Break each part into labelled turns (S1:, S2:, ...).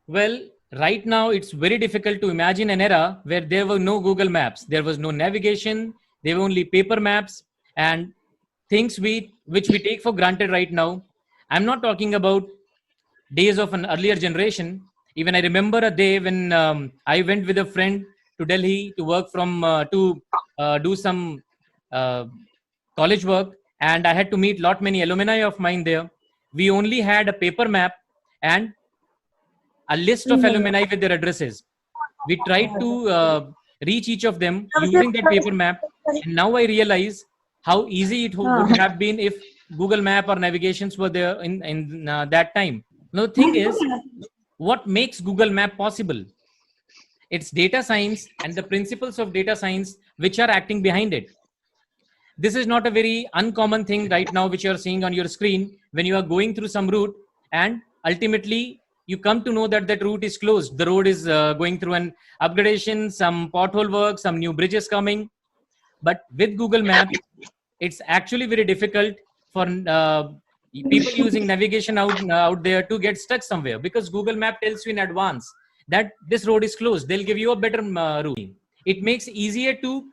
S1: Well, right now it's very difficult to imagine an era where there were no Google Maps, there was no navigation, there were only paper maps and things which we take for granted right now. I'm not talking about days of an earlier generation. Even I remember a day when I went with a friend to Delhi to work from to do some uh, college work, and I had to meet lot many alumni of mine there. We only had a paper map and a list of alumni with their addresses. We tried to reach each of them using that paper map, and now I realize how easy it would have been if Google Map or navigations were there in that time. Now the thing is, what makes Google Map possible? It's data science and the principles of data science which are acting behind it. This is not a very uncommon thing right now which you're seeing on your screen when you are going through some route and ultimately you come to know that that route is closed. The road is going through an upgradation, some pothole work, some new bridges coming. But with Google Maps, it's actually very difficult for people using navigation out there to get stuck somewhere, because Google Map tells you in advance that this road is closed. They'll give you a better route. It makes easier to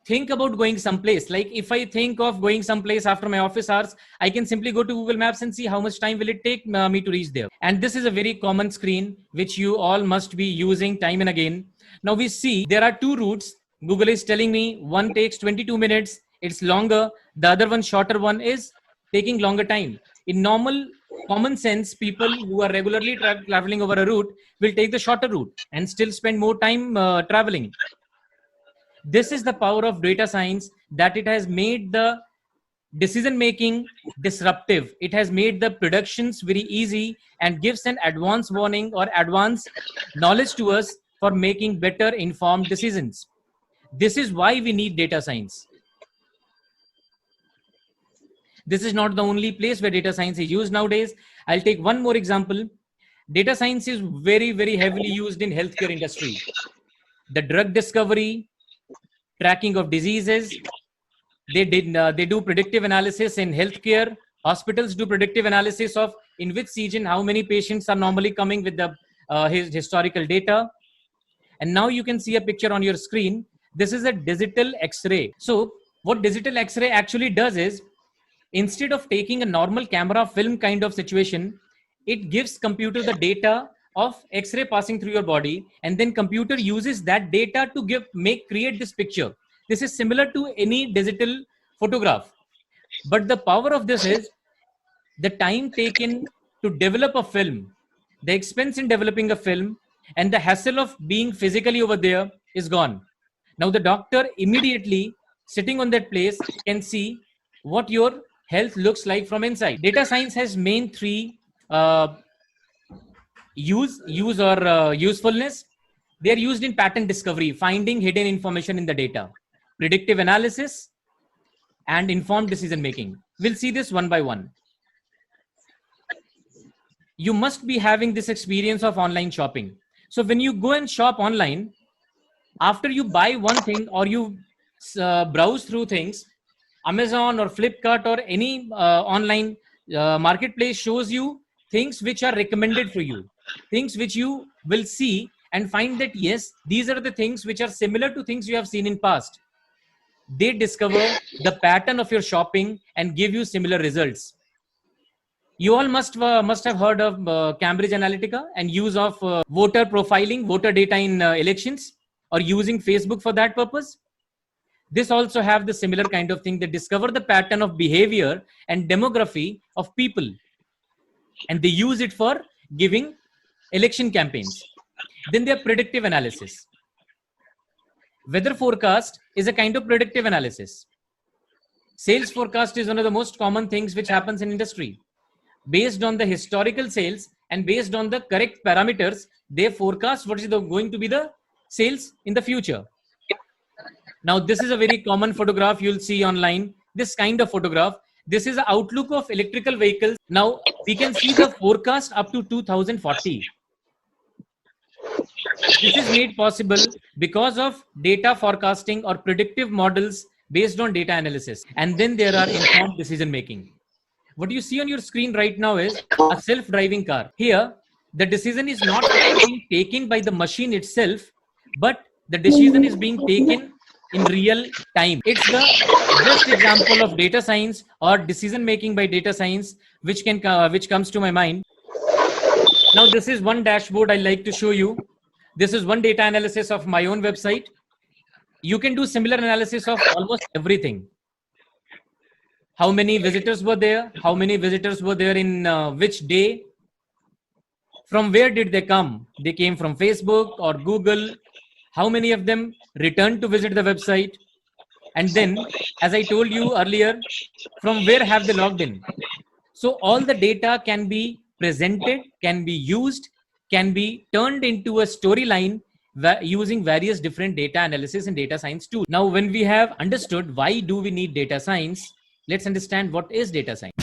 S1: think about going someplace. Like if I think of going someplace after my office hours, I can simply go to Google Maps and see how much time will it take me to reach there. And this is a very common screen which you all must be using time and again. Now we see there are two routes. Google is telling me one takes 22 minutes, it's longer. The other one, shorter one, is taking longer time. In normal common sense, people who are regularly traveling over a route will take the shorter route and still spend more time traveling. This is the power of data science, that it has made the decision making disruptive. It has made the predictions very easy and gives an advance warning or advance knowledge to us for making better informed decisions. This is why we need data science. This is not the only place where data science is used nowadays. I'll take one more example. Data science is very, very heavily used in healthcare industry. The drug discovery, tracking of diseases. They do predictive analysis in healthcare. Hospitals do predictive analysis of in which season how many patients are normally coming with the his historical data. And now you can see a picture on your screen. This is a digital X-ray. So what digital X-ray actually does is, instead of taking a normal camera film kind of situation, it gives computer the data of X-ray passing through your body, and then computer uses that data to create this picture. This is similar to any digital photograph, but the power of this is the time taken to develop a film, the expense in developing a film, and the hassle of being physically over there is gone. Now the doctor immediately sitting on that place can see what your health looks like from inside. Data science has main three use or usefulness. They are used in pattern discovery, finding hidden information in the data, predictive analysis, and informed decision making. We'll see this one by one. You must be having this experience of online shopping. So when you go and shop online, after you buy one thing or you browse through things, Amazon or Flipkart or any online marketplace shows you things which are recommended for you, things which you will see and find that yes, these are the things which are similar to things you have seen in past. They discover the pattern of your shopping and give you similar results. You all must have heard of Cambridge Analytica and use of voter profiling, voter data in elections, or using Facebook for that purpose. This also have the similar kind of thing. They discover the pattern of behavior and demography of people, and they use it for giving election campaigns. Then their predictive analysis. Weather forecast is a kind of predictive analysis. Sales forecast is one of the most common things which happens in industry. Based on the historical sales and based on the correct parameters, they forecast what is going to be the sales in the future. Now, this is a very common photograph you'll see online. This kind of photograph. This is the outlook of electrical vehicles. Now, we can see the forecast up to 2040. This is made possible because of data forecasting or predictive models based on data analysis. And then there are informed decision making. What you see on your screen right now is a self-driving car. Here, the decision is not being taken by the machine itself, but the decision is being taken in real time. It's the best example of data science or decision making by data science which comes to my mind. Now this is one dashboard I like to show you. This is one data analysis of my own website. You can do similar analysis of almost everything. How many visitors were there? How many visitors were there in which day? From where did they come? They came from Facebook or Google. How many of them returned to visit the website? And then, as I told you earlier, from where have they logged in? So all the data can be presented, can be used, can be turned into a storyline using various different data analysis and data science tools. Now, when we have understood why do we need data science, let's understand what is data science.